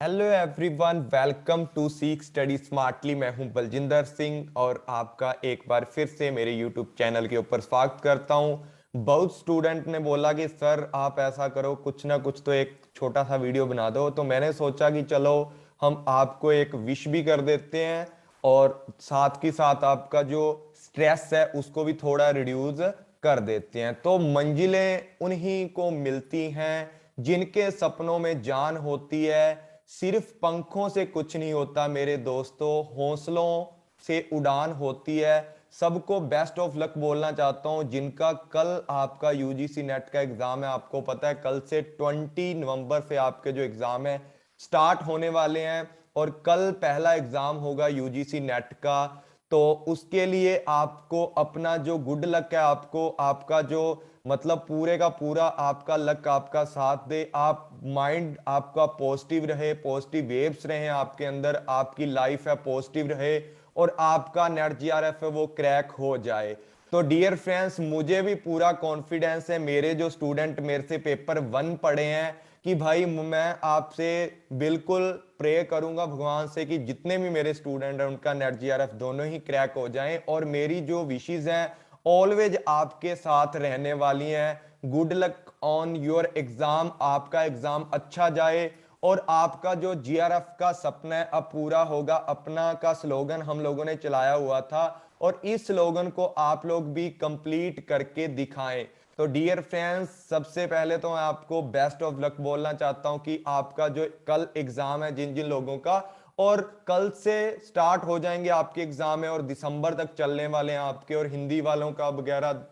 Hello everyone, welcome to seek study smartly. मैं हूं बलजिंदर सिंह और आपका एक बार फिर से मेरे यूट्यूब चैनल के ऊपर स्वागत करता हूं। बहुत स्टूडेंट ने बोला कि सर आप ऐसा करो, कुछ ना कुछ तो एक छोटा सा वीडियो बना दो। तो मैंने सोचा कि चलो हम आपको एक विश भी कर देते हैं और साथ के साथ आपका जो स्ट्रेस है उसको भी थोड़ा रिड्यूस कर देते हैं। तो मंजिलें उन्हीं को मिलती हैं जिनके सपनों में जान होती है। सिर्फ पंखों से कुछ नहीं होता मेरे दोस्तों, हौसलों से उड़ान होती है। सबको बेस्ट ऑफ लक बोलना चाहता हूं जिनका कल आपका यूजीसी नेट का एग्जाम है। आपको पता है कल से 20 नवंबर से आपके जो एग्जाम है स्टार्ट होने वाले हैं और कल पहला एग्जाम होगा यूजीसी नेट का। तो उसके लिए आपको अपना जो गुड लक है, आपको आपका जो मतलब पूरे का पूरा आपका लक आपका साथ दे, आप माइंड आपका पॉजिटिव रहे, पॉजिटिव वेव्स रहे आपके अंदर, आपकी लाइफ है पॉजिटिव रहे और आपका नेट जीआरएफ है वो क्रैक हो जाए। तो डियर फ्रेंड्स, मुझे भी पूरा कॉन्फिडेंस है, मेरे जो स्टूडेंट मेरे से पेपर 1 पढ़े हैं, कि भाई मैं आपसे बिल्कुल प्रे करूंगा भगवान से कि जितने भी मेरे स्टूडेंट हैं उनका नेट जीआरएफ दोनों ही क्रैक हो जाएं। और मेरी जो विशेस हैं ऑलवेज आपके साथ रहने वाली हैं। Good luck on your exam, आपका एग्जाम अच्छा जाए और आपका जो जीआरएफ का सपना है अब पूरा होगा। अपना का स्लोगन हम लोगों ने चलाया हुआ था और इस स्लोगन को आप लोग भी कंप्लीट करके दिखाएं। तो डियर फ्रेंड्स, सबसे पहले तो मैं आपको बेस्ट ऑफ लक बोलना चाहता हूं कि आपका जो कल एग्जाम है जिन जिन लोगों का, और कल से स्टार्ट हो जाएंगे आपके एग्जाम है और दिसंबर तक चलने वाले हैं आपके, और हिंदी वालों का वगैरह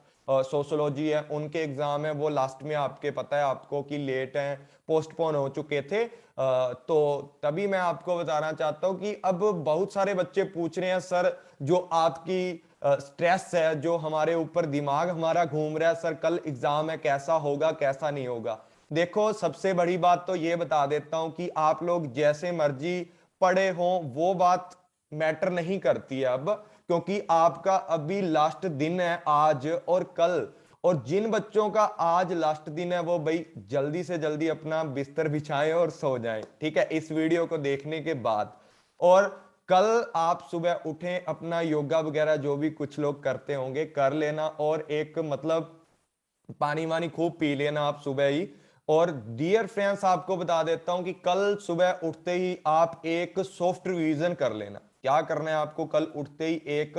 सोशोलॉजी है उनके एग्जाम है वो लास्ट में आपके पता है आपको कि लेट हैं, पोस्टपोन हो चुके थे। तो तभी मैं आपको बताना चाहता हूं कि अब बहुत सारे बच्चे पूछ रहे हैं सर जो आपकी स्ट्रेस है, जो हमारे ऊपर दिमाग हमारा घूम रहा है, सर कल एग्जाम है कैसा होगा कैसा नहीं होगा। देखो सबसे बड़ी बात तो ये बता देता हूं कि आप लोग जैसे मर्जी पढ़े हो वो बात मैटर नहीं करती है अब, क्योंकि आपका अभी लास्ट दिन है आज और कल। और जिन बच्चों का आज लास्ट दिन है वो भाई जल्दी से जल्दी अपना बिस्तर बिछाएं और सो जाएं, ठीक है, इस वीडियो को देखने के बाद। और कल आप सुबह उठें, अपना योगा वगैरह जो भी कुछ लोग करते होंगे कर लेना और एक मतलब पानी वानी खूब पी लेना आप सुबह ही। और डियर फ्रेंड्स, आपको बता देता हूं कि कल सुबह उठते ही आप एक सॉफ्ट रिवीजन कर लेना। क्या करना है आपको, कल उठते ही एक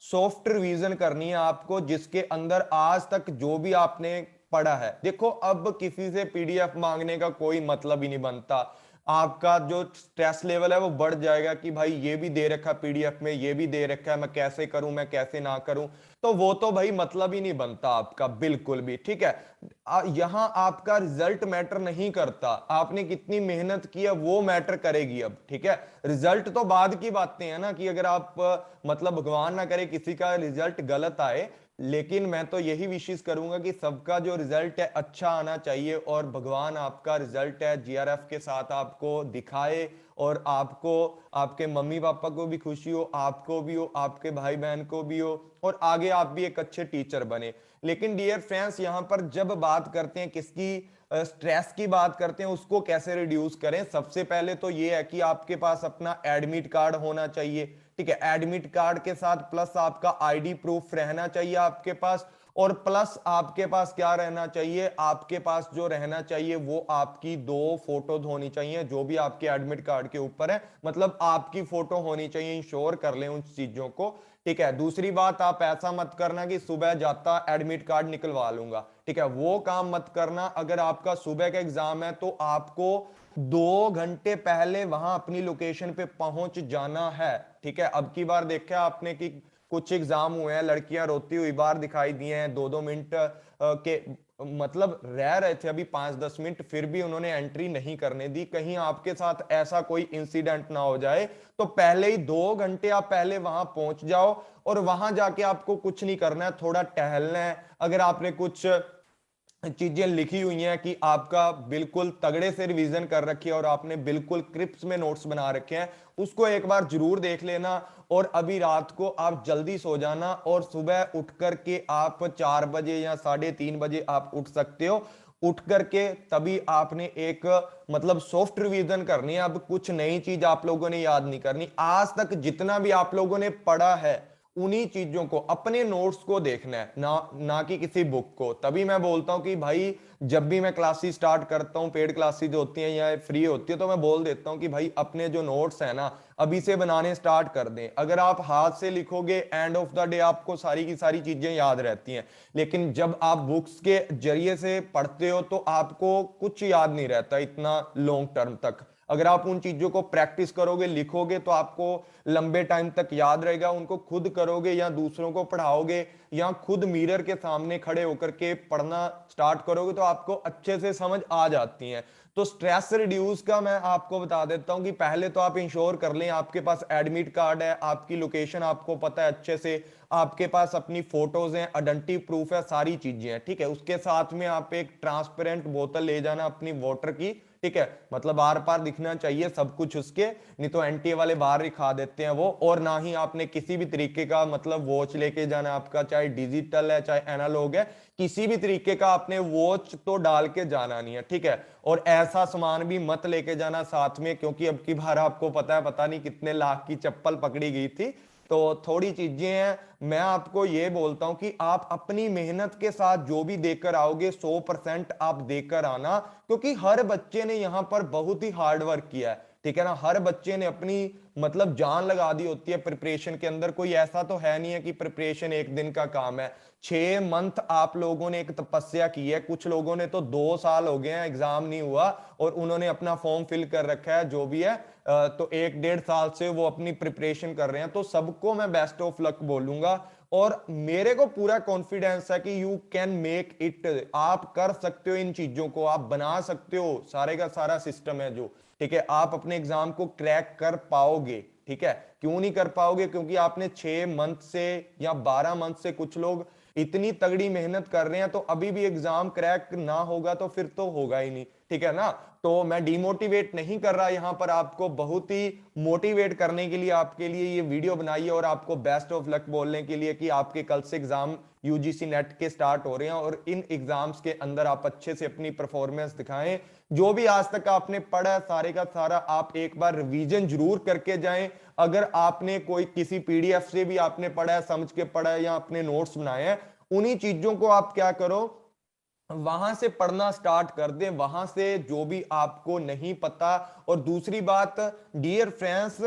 सॉफ्ट रिवीजन करनी है आपको, जिसके अंदर आज तक जो भी आपने पढ़ा है। देखो अब किसी से पीडीएफ मांगने का कोई मतलब ही नहीं बनता। आपका जो स्ट्रेस लेवल है वो बढ़ जाएगा कि भाई ये भी दे रखा पीडीएफ में, ये भी दे रखा है, मैं कैसे करूं मैं कैसे ना करूं। तो वो तो भाई मतलब ही नहीं बनता आपका बिल्कुल भी, ठीक है। यहां आपका रिजल्ट मैटर नहीं करता, आपने कितनी मेहनत की है वो मैटर करेगी अब, ठीक है। रिजल्ट तो बाद की बातें हैं ना, कि अगर आप मतलब भगवान ना करे किसी का रिजल्ट गलत आए, लेकिन मैं तो यही विशेष करूंगा कि सबका जो रिजल्ट है अच्छा आना चाहिए और भगवान आपका रिजल्ट है जीआरएफ के साथ आपको दिखाए और आपको, आपके मम्मी पापा को भी खुशी हो, आपको भी हो, आपके भाई बहन को भी हो और आगे आप भी एक अच्छे टीचर बने। लेकिन डियर फ्रेंड्स, यहां पर जब बात करते हैं किसकी, स्ट्रेस की बात करते हैं, उसको कैसे रिड्यूस करें, सबसे पहले तो ये है कि आपके पास अपना एडमिट कार्ड होना चाहिए, ठीक है। एडमिट कार्ड के साथ प्लस आपका आईडी प्रूफ रहना चाहिए आपके पास, और प्लस आपके पास क्या रहना चाहिए, आपके पास जो रहना चाहिए वो आपकी 2 फोटो होनी चाहिए जो भी आपके एडमिट कार्ड के ऊपर है, मतलब आपकी फोटो होनी चाहिए। इंश्योर कर लें उन चीजों को, ठीक है। दूसरी बात, आप ऐसा मत करना कि सुबह जाता एडमिट कार्ड निकलवा लूंगा, ठीक है, वो काम मत करना। अगर आपका सुबह का एग्जाम है तो आपको 2 घंटे पहले वहां अपनी लोकेशन पे पहुंच जाना है, ठीक है। अब की बार देखा आपने कि कुछ एग्जाम हुए हैं, लड़कियां रोती हुई बाहर दिखाई दी हैं, 2-2 मिनट के मतलब रह रहे थे अभी 5-10 मिनट, फिर भी उन्होंने एंट्री नहीं करने दी। कहीं आपके साथ ऐसा कोई इंसिडेंट ना हो जाए, तो पहले ही 2 घंटे आप पहले वहां पहुंच जाओ। और वहां जाके आपको कुछ नहीं करना है, थोड़ा टहलना है। अगर आपने कुछ चीजें लिखी हुई हैं कि आपका बिल्कुल तगड़े से रिवीजन कर रखी है और आपने बिल्कुल क्रिप्स में नोट्स बना रखे हैं, उसको एक बार जरूर देख लेना। और अभी रात को आप जल्दी सो जाना और सुबह उठ करके आप 4 बजे या 3:30 बजे आप उठ सकते हो। उठ करके तभी आपने एक मतलब सॉफ्ट रिवीजन करनी है। अब कुछ नई चीज आप लोगों ने याद नहीं करनी। आज तक जितना भी आप लोगों ने पढ़ा है उन्हीं चीजों को, अपने नोट्स को देखना है, ना कि किसी बुक को। तभी मैं बोलता हूं कि भाई जब भी मैं क्लासेस स्टार्ट करता हूं, पेड क्लासेस होती हैं या फ्री होती है, तो मैं बोल देता हूं कि भाई अपने जो नोट्स है ना अभी से बनाने स्टार्ट कर दें। अगर आप हाथ से लिखोगे एंड ऑफ द डे आपको सारी की सारी चीजें याद रहती हैं, लेकिन जब आप बुक्स के जरिए से पढ़ते हो तो आपको कुछ याद नहीं रहता इतना लॉन्ग टर्म तक। अगर आप उन चीजों को प्रैक्टिस करोगे, लिखोगे, तो आपको लंबे टाइम तक याद रहेगा। उनको खुद करोगे या दूसरों को पढ़ाओगे या खुद मिरर के सामने खड़े होकर के पढ़ना स्टार्ट करोगे तो आपको अच्छे से समझ आ जाती हैं। तो स्ट्रेस रिड्यूस का मैं आपको बता देता हूं कि पहले तो आप इंश्योर कर लें आपके पास एडमिट कार्ड है, आपकी लोकेशन आपको पता है अच्छे से, आपके पास अपनी फोटोज हैं, आइडेंटिटी प्रूफ है, सारी चीजें हैं, ठीक है। उसके साथ में आप एक ट्रांसपेरेंट बोतल ले जाना अपनी वाटर की, ठीक है, मतलब आर पार दिखना चाहिए सब कुछ उसके, नहीं तो एनटीए वाले बाहर दिखा देते हैं वो। और ना ही आपने किसी भी तरीके का मतलब वॉच लेके जाना, आपका चाहे डिजिटल है चाहे एनालॉग है, किसी भी तरीके का आपने वॉच तो डाल के जाना नहीं है, ठीक है। और ऐसा सामान भी मत लेके जाना साथ में, क्योंकि अब की बार आपको पता है पता नहीं कितने लाख की चप्पल पकड़ी गई थी। तो थोड़ी चीजें हैं, मैं आपको ये बोलता हूं कि आप अपनी मेहनत के साथ जो भी देकर आओगे 100% आप देकर आना, क्योंकि हर बच्चे ने यहां पर बहुत ही हार्ड वर्क किया है, ठीक है ना। हर बच्चे ने अपनी मतलब जान लगा दी होती है प्रिपरेशन के अंदर। कोई ऐसा तो है नहीं है कि प्रिपरेशन एक दिन का काम है। 6 मंथ आप लोगों ने एक तपस्या की है, कुछ लोगों ने तो 2 साल हो गए हैं एग्जाम नहीं हुआ और उन्होंने अपना फॉर्म फिल कर रखा है जो भी है। तो 1 डेढ़ साल से वो अपनी प्रिपरेशन कर रहे हैं। तो सबको मैं बेस्ट ऑफ लक बोलूंगा और मेरे को पूरा कॉन्फिडेंस है कि यू कैन मेक इट। आप कर सकते हो इन चीजों को, आप बना सकते हो, सारे का सारा सिस्टम है जो, ठीक है। आप अपने एग्जाम को क्रैक कर पाओगे, ठीक है। क्यों नहीं कर पाओगे? क्योंकि आपने 6 मंथ से या 12 मंथ से, कुछ लोग इतनी तगड़ी मेहनत कर रहे हैं, तो अभी भी एग्जाम क्रैक ना होगा तो फिर तो होगा ही नहीं, ठीक है ना। तो मैं डिमोटिवेट नहीं कर रहा यहां पर, आपको बहुत ही मोटिवेट करने के लिए आपके लिए ये वीडियो बनाई है और आपको बेस्ट ऑफ लक बोलने के लिए कि आपके कल से एग्जाम यूजीसी नेट के स्टार्ट हो रहे हैं और इन एग्जाम्स के अंदर आप अच्छे से अपनी परफॉर्मेंस दिखाएं। जो भी आज तक आपने पढ़ा है सारे का सारा आप एक बार रिवीजन जरूर करके जाएं। अगर आपने कोई किसी पीडीएफ से भी आपने पढ़ा है, समझ के पढ़ा है या अपने नोट्स बनाए हैं, उन्हीं चीजों को आप क्या करो, वहां से पढ़ना स्टार्ट कर दें, वहां से जो भी आपको नहीं पता। और दूसरी बात डियर फ्रेंड्स,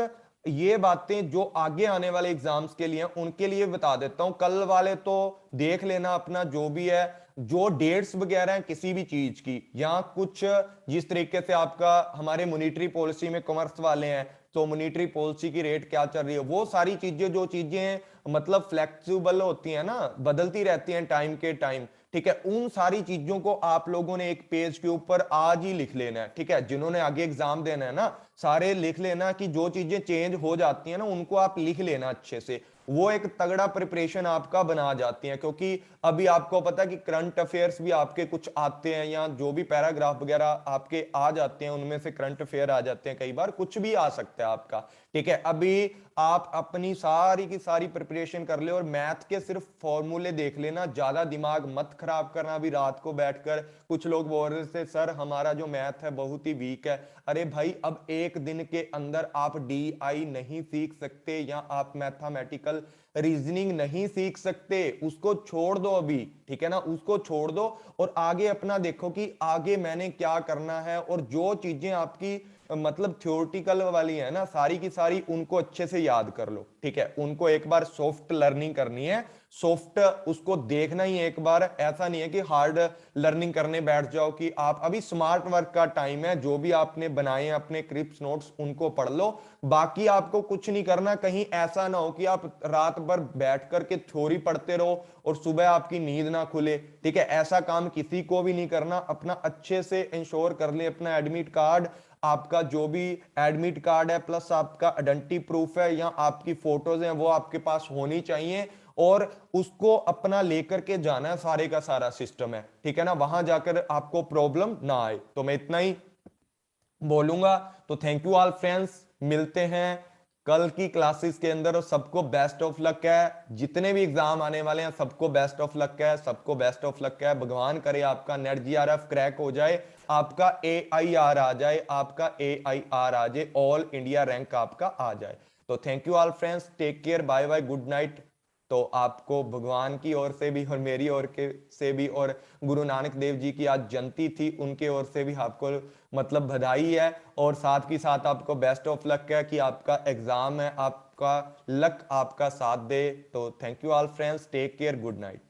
ये बातें जो आगे आने वाले एग्जाम्स के लिए उनके लिए बता देता हूं। कल वाले तो देख लेना अपना जो भी है, जो डेट्स वगैरह हैं किसी भी चीज की, या कुछ जिस तरीके से आपका हमारे मॉनिटरी पॉलिसी में कॉमर्स वाले हैं तो मॉनिटरी पॉलिसी की रेट क्या चल रही है, वो सारी चीजें, जो चीजें मतलब फ्लेक्सिबल होती हैं ना, बदलती रहती हैं टाइम के टाइम, ठीक है, उन सारी चीजों को आप लोगों ने एक पेज के ऊपर आज ही लिख लेना है, ठीक है। जिन्होंने आगे एग्जाम देना है ना, सारे लिख लेना कि जो चीजें चेंज हो जाती हैं ना उनको आप लिख लेना अच्छे से। वो एक तगड़ा प्रिपरेशन आपका बना जाती है, क्योंकि अभी आपको पता है कि करंट अफेयर्स भी आपके कुछ आते हैं, या जो भी पैराग्राफ वगैरह आपके आ जाते हैं उनमें से करंट अफेयर आ जाते हैं, कई बार कुछ भी आ सकता है आपका, ठीक है। अभी आप अपनी सारी की सारी प्रिपरेशन कर ले और मैथ के सिर्फ फॉर्मूले देख लेना, ज्यादा दिमाग मत खराब करना अभी रात को बैठकर। कुछ लोग बोल रहे थे सर हमारा जो मैथ है बहुत ही वीक है। अरे भाई अब एक दिन के अंदर आप डीआई नहीं सीख सकते या आप मैथमेटिकल रीजनिंग नहीं सीख सकते, उसको छोड़ दो अभी, ठीक है ना, उसको छोड़ दो और आगे अपना देखो कि आगे मैंने क्या करना है। और जो चीजें आपकी मतलब थ्योरेटिकल वाली है ना सारी की सारी, उनको अच्छे से याद कर लो, ठीक है। उनको एक बार सॉफ्ट लर्निंग करनी है, सॉफ्ट उसको देखना ही एक बार, ऐसा नहीं है कि हार्ड लर्निंग करने बैठ जाओ। कि आप अभी स्मार्ट वर्क का टाइम है, जो भी आपने बनाए हैं अपने क्रिप्स नोट्स उनको पढ़ लो, बाकी आपको कुछ नहीं करना। कहीं ऐसा ना हो कि आप रात भर बैठ करके थ्योरी पढ़ते रहो और सुबह आपकी नींद ना खुले, ठीक है, ऐसा काम किसी को भी नहीं करना। अपना अच्छे से इंश्योर कर ले अपना एडमिट कार्ड, आपका जो भी एडमिट कार्ड है प्लस आपका आइडेंटिटी प्रूफ है या आपकी फोटोज हैं वो आपके पास होनी चाहिए, और उसको अपना लेकर के जाना है, सारे का सारा सिस्टम है, ठीक है ना, वहां जाकर आपको प्रॉब्लम ना आए। तो मैं इतना ही बोलूंगा। तो थैंक यू ऑल फ्रेंड्स, मिलते हैं कल की क्लासेस के अंदर, और सबको बेस्ट ऑफ लक है। जितने भी एग्जाम आने वाले हैं सबको बेस्ट ऑफ लक है, सबको बेस्ट ऑफ लक है। भगवान करे आपका नेट जीआरएफ क्रैक हो जाए, आपका AIR आ जाए, आपका AIR आ जाए, ऑल इंडिया रैंक आपका आ जाए। तो thank you all friends, take care, bye bye, good night. तो आपको भगवान की ओर से भी और मेरी ओर के से भी, और गुरु नानक देव जी की आज जयंती थी, उनके ओर से भी आपको मतलब बधाई है। और साथ ही साथ आपको बेस्ट ऑफ लक है कि आपका एग्जाम है, आपका लक आपका साथ दे। तो thank you all friends, take care, good night.